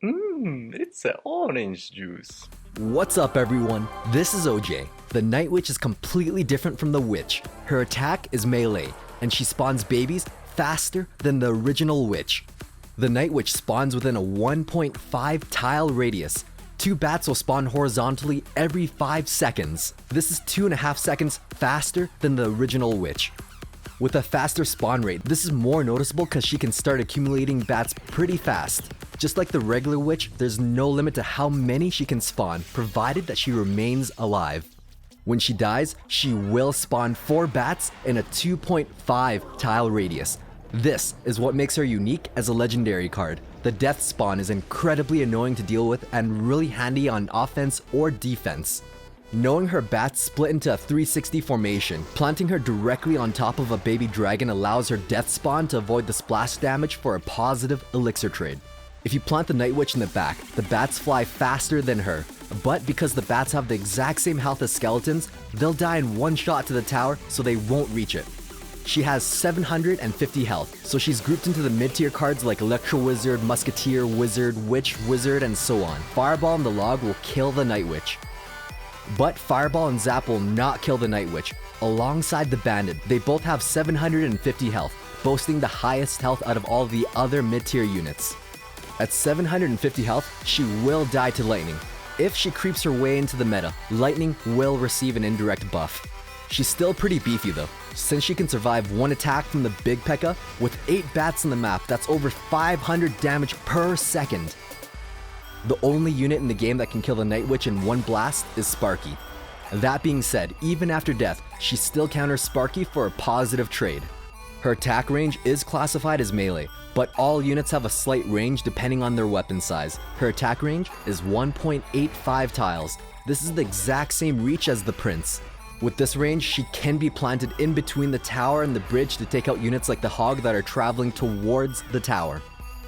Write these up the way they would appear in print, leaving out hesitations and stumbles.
It's an orange juice. What's up everyone? This is OJ. The Night Witch is completely different from the Witch. Her attack is melee, and she spawns babies faster than the original Witch. The Night Witch spawns within a 1.5 tile radius. 2 bats will spawn horizontally every 5 seconds. This is 2.5 seconds faster than the original Witch. With a faster spawn rate, this is more noticeable because she can start accumulating bats pretty fast. Just like the regular Witch, there's no limit to how many she can spawn, provided that she remains alive. When she dies, she will spawn 4 bats in a 2.5 tile radius. This is what makes her unique as a legendary card. The death spawn is incredibly annoying to deal with and really handy on offense or defense. Knowing her bats split into a 360 formation, planting her directly on top of a baby dragon allows her death spawn to avoid the splash damage for a positive elixir trade. If you plant the Night Witch in the back, the bats fly faster than her, but because the bats have the exact same health as skeletons, they'll die in one shot to the tower, so they won't reach it. She has 750 health, so she's grouped into the mid-tier cards like Electro Wizard, Musketeer, Wizard, Witch, Wizard, and so on. Fireball and the Log will kill the Night Witch. But Fireball and Zap will not kill the Night Witch. Alongside the Bandit, they both have 750 health, boasting the highest health out of all the other mid-tier units. At 750 health, she will die to Lightning. If she creeps her way into the meta, Lightning will receive an indirect buff. She's still pretty beefy though, since she can survive one attack from the Big P.E.K.K.A. with 8 bats in the map. That's over 500 damage per second. The only unit in the game that can kill the Night Witch in one blast is Sparky. That being said, even after death, she still counters Sparky for a positive trade. Her attack range is classified as melee, but all units have a slight range depending on their weapon size. Her attack range is 1.85 tiles. This is the exact same reach as the Prince. With this range, she can be planted in between the tower and the bridge to take out units like the Hog that are traveling towards the tower.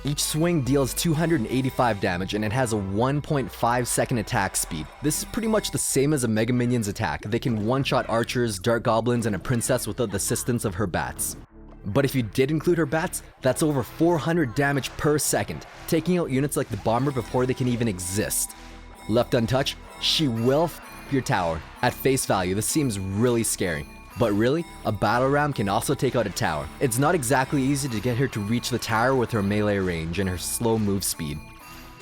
Each swing deals 285 damage and it has a 1.5 second attack speed. This is pretty much the same as a Mega Minion's attack. They can one-shot archers, dart goblins, and a princess without the assistance of her bats. But if you did include her bats, that's over 400 damage per second, taking out units like the bomber before they can even exist. Left untouched, she will your tower. At face value, this seems really scary. But really, a battle ram can also take out a tower. It's not exactly easy to get her to reach the tower with her melee range and her slow move speed.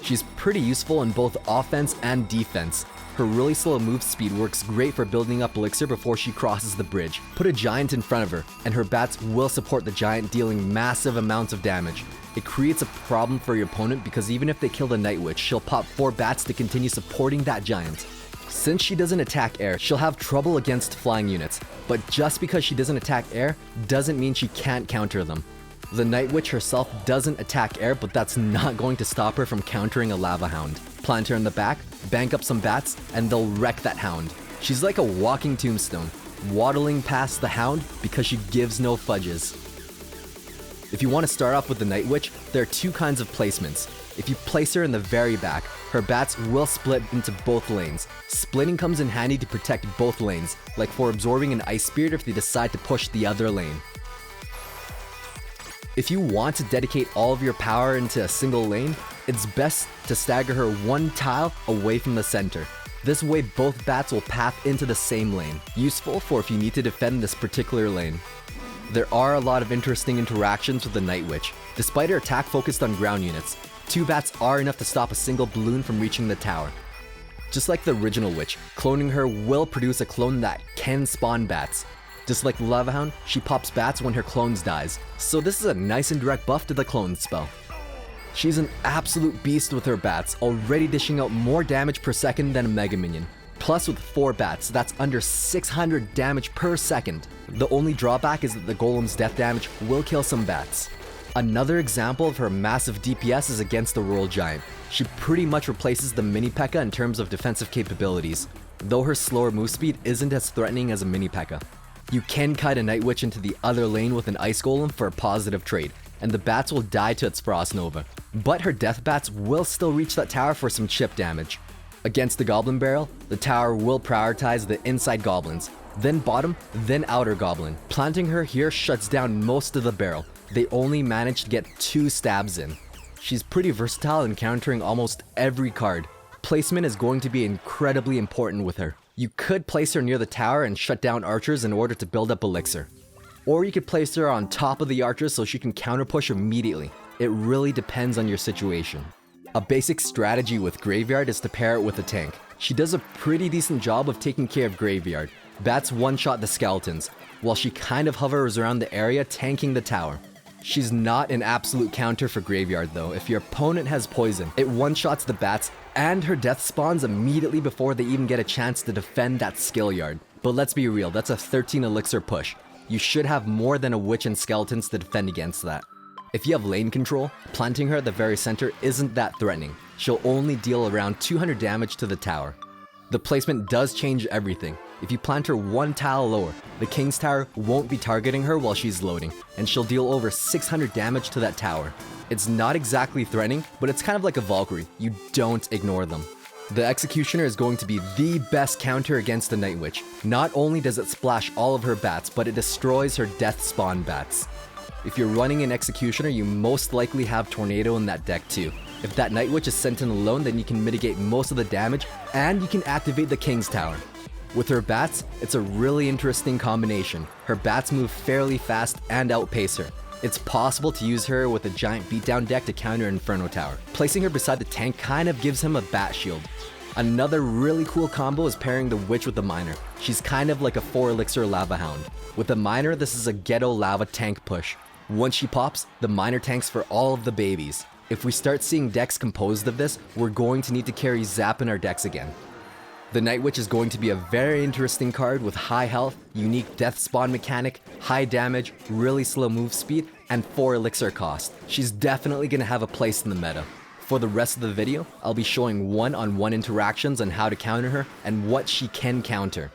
She's pretty useful in both offense and defense. Her really slow move speed works great for building up elixir before she crosses the bridge. Put a giant in front of her, and her bats will support the giant, dealing massive amounts of damage. It creates a problem for your opponent because even if they kill the Night Witch, she'll pop 4 bats to continue supporting that giant. Since she doesn't attack air, she'll have trouble against flying units, but just because she doesn't attack air doesn't mean she can't counter them. The Night Witch herself doesn't attack air, but that's not going to stop her from countering a Lava Hound. Plant her in the back, bank up some bats, and they'll wreck that Hound. She's like a walking tombstone, waddling past the Hound because she gives no fudges. If you want to start off with the Night Witch, there are 2 kinds of placements. If you place her in the very back, her bats will split into both lanes. Splitting comes in handy to protect both lanes, like for absorbing an Ice Spirit if they decide to push the other lane. If you want to dedicate all of your power into a single lane, it's best to stagger her 1 tile away from the center. This way both bats will path into the same lane, useful for if you need to defend this particular lane. There are a lot of interesting interactions with the Night Witch. Despite her attack focused on ground units, 2 bats are enough to stop a single balloon from reaching the tower. Just like the original Witch, cloning her will produce a clone that can spawn bats. Just like the Lava Hound, she pops bats when her clones dies, so this is a nice indirect buff to the clone spell. She's an absolute beast with her bats, already dishing out more damage per second than a Mega Minion. Plus with 4 bats, that's under 600 damage per second. The only drawback is that the Golem's death damage will kill some bats. Another example of her massive DPS is against the Royal Giant. She pretty much replaces the Mini P.E.K.K.A. in terms of defensive capabilities, though her slower move speed isn't as threatening as a Mini P.E.K.K.A. You can kite a Night Witch into the other lane with an Ice Golem for a positive trade, and the bats will die to its Frost Nova. But her death bats will still reach that tower for some chip damage. Against the Goblin Barrel, the tower will prioritize the inside goblins, then bottom, then outer goblin. Planting her here shuts down most of the barrel. They only manage to get 2 stabs in. She's pretty versatile in countering almost every card. Placement is going to be incredibly important with her. You could place her near the tower and shut down archers in order to build up elixir. Or you could place her on top of the archers so she can counter push immediately. It really depends on your situation. A basic strategy with Graveyard is to pair it with a tank. She does a pretty decent job of taking care of Graveyard. Bats one-shot the skeletons, while she kind of hovers around the area tanking the tower. She's not an absolute counter for Graveyard though. If your opponent has poison, it one-shots the bats and her death spawns immediately before they even get a chance to defend that skill yard. But let's be real, that's a 13 elixir push. You should have more than a witch and skeletons to defend against that. If you have lane control, planting her at the very center isn't that threatening. She'll only deal around 200 damage to the tower. The placement does change everything. If you plant her one tile lower, the King's Tower won't be targeting her while she's loading, and she'll deal over 600 damage to that tower. It's not exactly threatening, but it's kind of like a Valkyrie. You don't ignore them. The Executioner is going to be the best counter against the Night Witch. Not only does it splash all of her bats, but it destroys her death spawn bats. If you're running an Executioner, you most likely have Tornado in that deck too. If that Night Witch is sent in alone, then you can mitigate most of the damage, and you can activate the King's Tower. With her bats, it's a really interesting combination. Her bats move fairly fast and outpace her. It's possible to use her with a giant beatdown deck to counter Inferno Tower. Placing her beside the tank kind of gives him a bat shield. Another really cool combo is pairing the Witch with the Miner. She's kind of like a 4 elixir Lava Hound. With the Miner, this is a ghetto lava tank push. Once she pops, the Miner tanks for all of the babies. If we start seeing decks composed of this, we're going to need to carry Zap in our decks again. The Night Witch is going to be a very interesting card with high health, unique death spawn mechanic, high damage, really slow move speed, and 4 elixir cost. She's definitely going to have a place in the meta. For the rest of the video, I'll be showing one-on-one interactions on how to counter her and what she can counter.